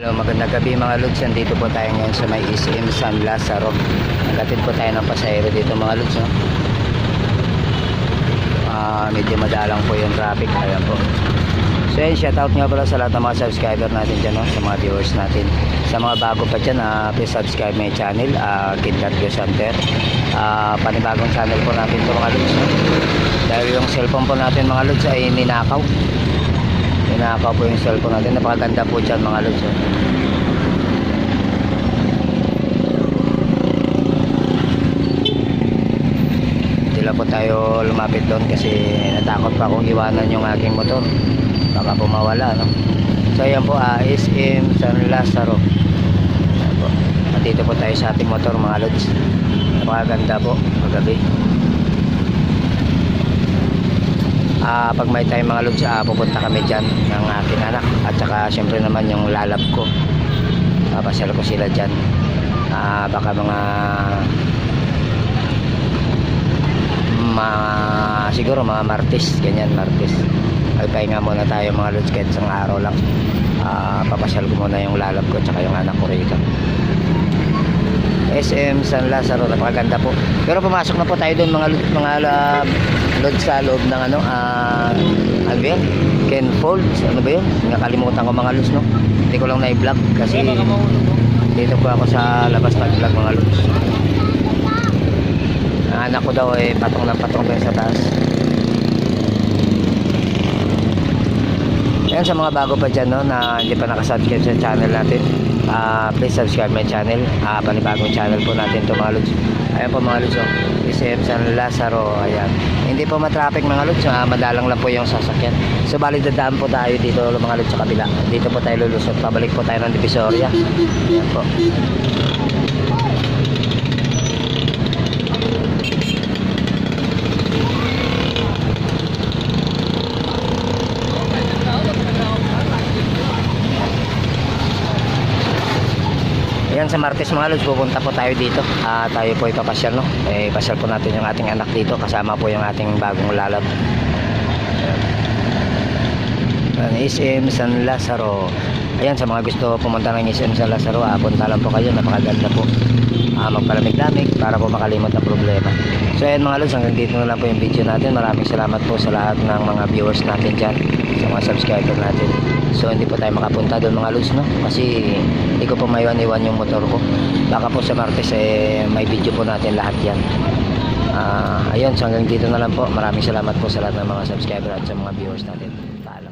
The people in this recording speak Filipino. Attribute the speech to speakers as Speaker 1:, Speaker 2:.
Speaker 1: Hello, magandang gabi mga lods. Dito po tayo ngayon sa may SM San Lazaro. Naghatid po tayo ng pasahero dito mga lods, no? Medyo madalang po yung traffic. Ayan po. So yun, shoutout nga pala sa lahat ng mga subscriber natin dyan, no? Sa mga viewers natin. Sa mga bago pa dyan, please subscribe my channel, Kidlat Go Center. Panibagong channel po natin ito mga lods, no? Dahil yung cellphone po natin mga lods ay ninakaw. Ninakaw po yung cellphone natin. Napakaganda po dyan mga lods, no? Po tayo lumapit doon kasi natakot pa akong iwanan yung aking motor, baka po mawala, no? So ayan po, SM San Lazaro. Ayan po. Nandito po tayo sa ating motor mga lods. Napakaganda po magabi. Pag may time mga lods, pupunta kami dyan ng aking anak at saka syempre naman yung lalab ko, papasyal ko sila dyan. Baka siguro mga Martes, ganyan, Martes magpahinga muna tayo mga lods, kahit isang araw lang. Papasyal ko muna yung lalab ko tsaka yung anak ko rito. SM San Lazaro, napakaganda po. Pero pumasok na po tayo doon mga lods sa loob ng ano ba yun? Ken Folds, ano ba yun? Nakalimutan ko mga lods, no? Hindi ko lang na-vlog kasi dito po ako sa labas nag-vlog mga lods. Anak ko daw patong ng patong doon sa taas. Ayan, sa mga bago pa dyan, no, na hindi pa nakasubscribe sa channel natin, please subscribe my channel. Panibagong channel po natin to mga lods. Ayan po mga lods, SM San Lazaro. Ayan, hindi po matraffic mga lods, madalang lang po yung sasakyan. So bali dadaan po tayo dito mga lods sa kabila. Dito po tayo lulusot, pabalik po tayo ng Divisoria. Ayan po. Yan sa Martes mga lods, pupunta po tayo dito. Tayo po ipapasyal, no? Pasyal po natin yung ating anak dito, kasama po yung ating bagong lalab. SM San Lazaro. Ayan, sa mga gusto pumunta ng SM San Lazaro, punta lang po kayo, napakaganda po. Magpalamig-lamig para po makalimot ang problema. So ayan mga lods, hanggang dito na lang po yung video natin. Maraming salamat po sa lahat ng mga viewers natin dyan, sa mga subscriber natin. So hindi po tayo makapunta doon mga lods, no? Kasi hindi ko po maiwan-iwan yung motor ko. Baka po sa Martes may video po natin lahat yan. Ayun, so hanggang dito na lang po. Maraming salamat po sa lahat ng mga subscriber at sa mga viewers natin. Paalam.